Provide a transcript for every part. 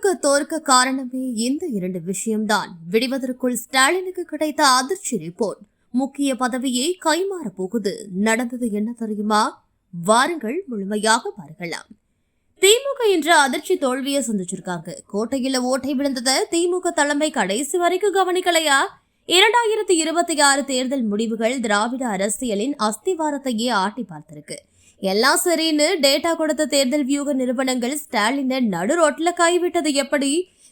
திமுக தோற்க காரணமே இந்த இரண்டு விஷயம்தான். விடுவதற்குள் ஸ்டாலினுக்கு கிடைத்த அதிர்ச்சி ரிப்போர்ட். முக்கிய பதவியை கைமாற போகுது. நடந்தது என்ன தெரியுமா? வாருங்கள் முழுமையாக பார்க்கலாம். திமுக என்ற அதிர்ச்சி தோல்வியை சந்திச்சிருக்காங்க. கோட்டையில ஓட்டை விழுந்தத திமுக தலைமை கடைசி வரைக்கும் கவனிக்கலையா? 2026 தேர்தல் முடிவுகள் திராவிட அரசியலின் அஸ்திவாரத்தையே ஆட்டி பார்த்திருக்கு. எல்லாம் சரின்னு டேட்டா கொடுத்த தேர்தல் வியூக நிறுவனங்கள் ஸ்டாலினை நடு ரோட்ல கைவிட்டது எப்படி?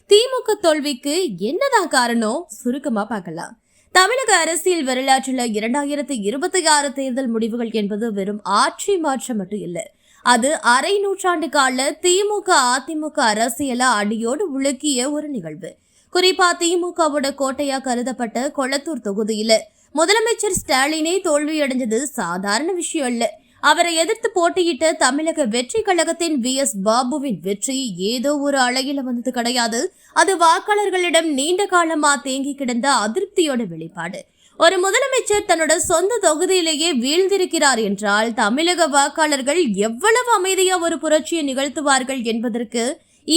திமுக தோல்விக்கு என்னதான் காரணம்? சுருக்கமா பார்க்கலாம். தமிழக அரசியல் வரலாற்றில் 2026 தேர்தல் முடிவுகள் என்பது வெறும் ஆட்சி மாற்றம் மட்டும் இல்ல. அது அரை நூற்றாண்டு கால திமுக அதிமுக அரசியல அடியோடு உலுக்கிய ஒரு நிகழ்வு. குறிப்பா திமுகவோட கோட்டையா கருதப்பட்ட கொளத்தூர் தொகுதியில முதலமைச்சர் ஸ்டாலினே தோல்வியடைஞ்சது சாதாரண விஷயம் இல்ல. அவரை எதிர்த்து போட்டியிட்ட தமிழக வெற்றி கழகத்தின் VS பாபுவின் வெற்றி ஏதோ ஒரு அழகில வந்தது கிடையாது. அது வாக்காளர்களிடம் நீண்ட காலமா தேங்கி கிடந்த அதிருப்தியோட வெளிப்பாடு. ஒரு முதலமைச்சர் தன்னோட சொந்த தொகுதியிலேயே வீழ்ந்திருக்கிறார் என்றால் தமிழக வாக்காளர்கள் எவ்வளவு அமைதியா ஒரு புரட்சியை நிகழ்த்துவார்கள் என்பதற்கு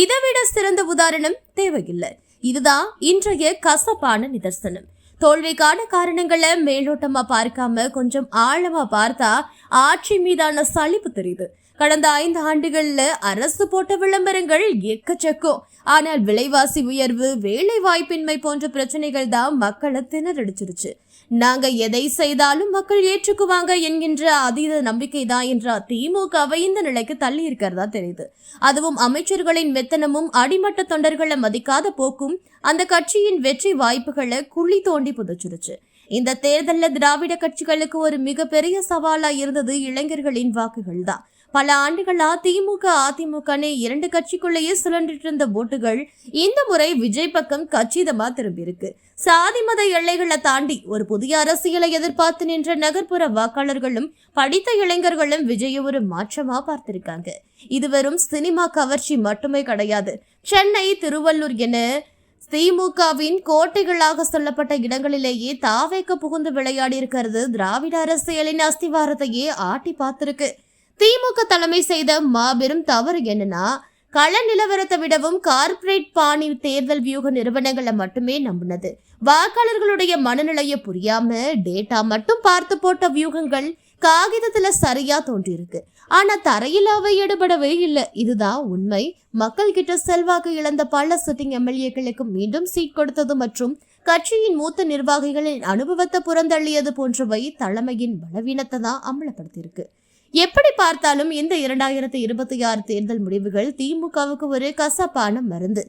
இதைவிட சிறந்த உதாரணம் தேவையில்லை. இதுதான் இன்றைய கசப்பான நிதர்சனம். தோல்விக்கான காரணங்களை மேலோட்டமா பார்க்காம கொஞ்சம் ஆழமா பார்த்தா ஆட்சி மீதான சலிப்பு தெரியுது. கடந்த 5 ஆண்டுகள்ல அரசு போட்ட விளம்பரங்கள் எக்கச்சக்கம். ஆனால் விலைவாசி உயர்வு, வேலை வாய்ப்பின்மை போன்ற பிரச்சனைகள் தான் மக்களை திணறடிச்சிருச்சு. நாங்க எதை செய்தாலும் மக்கள் ஏற்றுக்குவாங்க என்கின்ற அதீத நம்பிக்கை தான் என்ற திமுகவை இந்த நிலைக்கு தள்ளி இருக்கிறதா தெரியுது. அதுவும் அமைச்சர்களின் மெத்தனமும் அடிமட்ட தொண்டர்களை மதிக்காத போக்கும் அந்த கட்சியின் வெற்றி வாய்ப்புகளை குழி தோண்டி புதைச்சிருச்சு. இந்த தேர்தலில் திராவிட கட்சிகளுக்கு ஒரு மிகப்பெரிய சவாலா இருந்தது இளைஞர்களின் வாக்குகள் தான். பல ஆண்டுகளா திமுக அதிமுகனே 2 கட்சிக்குள்ளேயே சுழன்றிட்டு இருந்த ஓட்டுகள் இந்த முறை விஜய் பக்கம் கச்சிதமா திரும்பி இருக்கு. சாதி மத எல்லைகளை தாண்டி ஒரு புதிய அரசியலை எதிர்பார்த்து நின்ற நகர்ப்புற வாக்காளர்களும் படித்த இளைஞர்களும் விஜயை ஒரு மாற்றமா பார்த்திருக்காங்க. இது வெறும் சினிமா கவர்ச்சி மட்டுமே கிடையாது. சென்னை, திருவள்ளூர் என திமுகவின் கோட்டைகளாக சொல்லப்பட்ட இடங்களிலேயே தாவேக்க புகுந்து விளையாடி இருக்கிறது திராவிட அரசியலின் அஸ்திவாரத்தையே ஆட்டி பார்த்திருக்கு. திமுக தலைமை செய்த மாபெரும் தவறு என்னன்னா, கள நிலவரத்தை விடவும் கார்ப்பரேட் பாணி தேர்தல் வியூக நிறுவனங்களை மட்டுமே நம்பினது. வாக்காளர்களுடைய மனநிலையை புரியாம டேட்டா மட்டும் பார்த்து போட்ட வியூகங்கள் காகிதத்துல சரியா தோன்றியிருக்கு. ஆனா தரையில் அவை எடுபடவே இல்லை. இதுதான் உண்மை. மக்கள் கிட்ட செல்வாக்கு இழந்த பல சிட்டிங் MLAக்களுக்கு மீண்டும் சீட் கொடுத்தது மற்றும் கட்சியின் மூத்த நிர்வாகிகளின் அனுபவத்தை புறந்தள்ளியது போன்றவை தலைமையின் பலவீனத்தை தான் அம்பலப்படுத்தியிருக்கு. எப்படி பார்த்தாலும் இந்த 2026 தேர்தல் முடிவுகள் திமுகவுக்கு ஒரு கசப்பான மருந்து.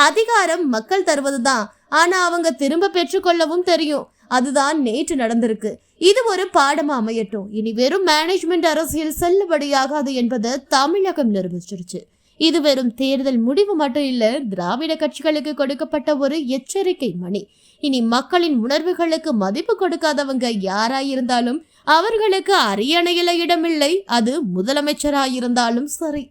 அதிகாரம் மக்கள் தருவதுதான், ஆனா அவங்க திரும்ப பெற்றுக்கொள்ளவும் தெரியும். அதுதான் நேற்று நடந்திருக்கு. இது ஒரு பாடமா அமையட்டும். இனி வெறும் மேனேஜ்மெண்ட் அரசியல் செல்லுபடியாகாது என்பதை தமிழகம் நிரூபிச்சிருச்சு. இது வெறும் தேர்தல் முடிவு மட்டும் இல்ல, திராவிட கட்சிகளுக்கு கொடுக்கப்பட்ட ஒரு எச்சரிக்கை மணி. இனி மக்களின் உணர்வுகளுக்கு மதிப்பு கொடுக்காதவங்க யாராயிருந்தாலும் அவர்களுக்கு அரியணையில இடமில்லை. அது முதலமைச்சராயிருந்தாலும் சரி.